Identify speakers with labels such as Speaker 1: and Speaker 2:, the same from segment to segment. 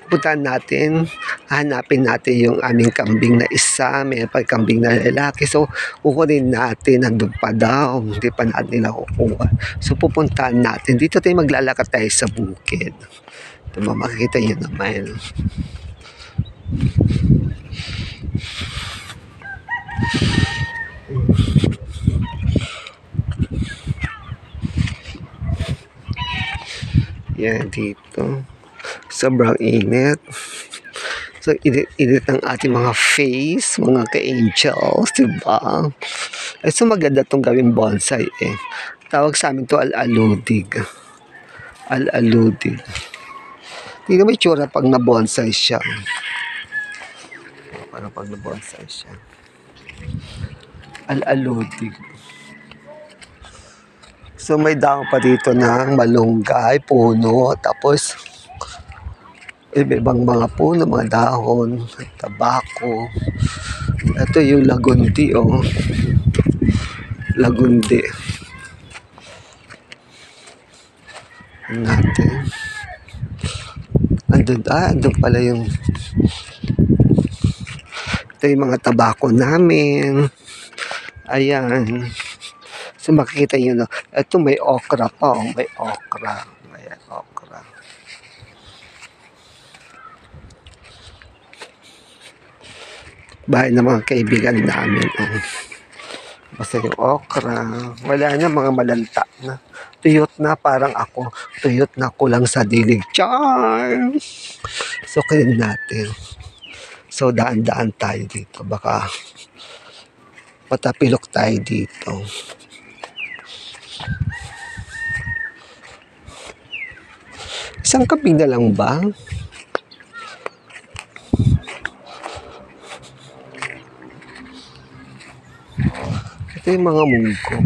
Speaker 1: puntahan natin, hanapin natin yung aming kambing na isa, may pagkambing na lalaki. So, kukunin natin, nandun pa daw, hindi pa natin nila kukuha. So, pupuntahan natin. Dito tayo maglalakad tayo sa bukid. Ito, makikita nyo naman. Yan, dito. Sobrang init. So, init ang ating mga face, mga ka-angels, diba? So, maganda itong gawing bonsai eh. Tawag sa amin to al-aludig. Al-aludig. Tingnan mo yung tsura pag na-bonsai siya. Parang pag na-bonsai siya. Al-aludig. So, may dahon pa dito ng malunggay, puno, tapos ibang mga puno, mga dahon, tabako. Ito yung lagundi, oh. Lagundi. Natin. Andun pala yung ito yung mga tabako namin. Ayan. So makikita nyo, no? Ito may okra pa, oh. May okra. Ayan, okra. Bahay ng mga kaibigan namin. Oh. Basta yung okra. Wala na, mga malanta na. Tuyot na, parang ako. Tuyot na kulang sa dilig. Char! So, kainin natin. So, daan-daan tayo dito. Baka patapilok tayo dito. Isang kambing na lang ba? Ito yung mga munggo.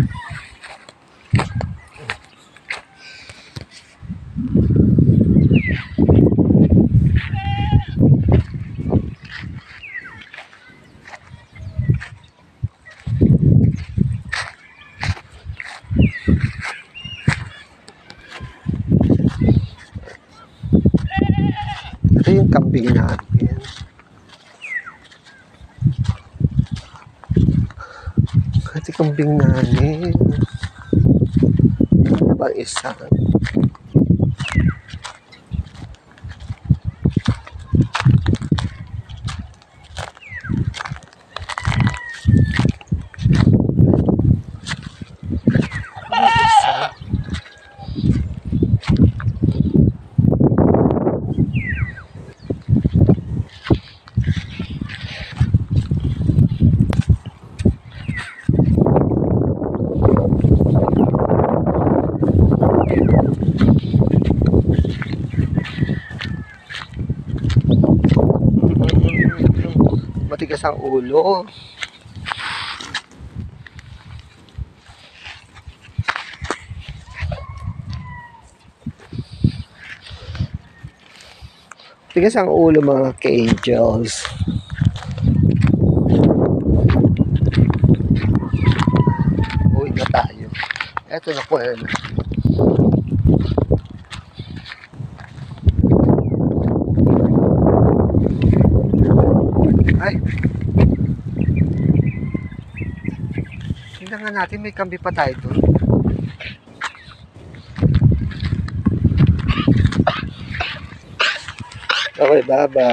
Speaker 1: Ito yung kambing natin. Ito yung kambing namin. Ano ba isa? Matigas ang ulo. Matigas ang ulo mga ka-angels. Uwi na tayo. Eto na po. Ay. Tingnan nga natin, may kambi pa tayo doon. Okay, bye-bye.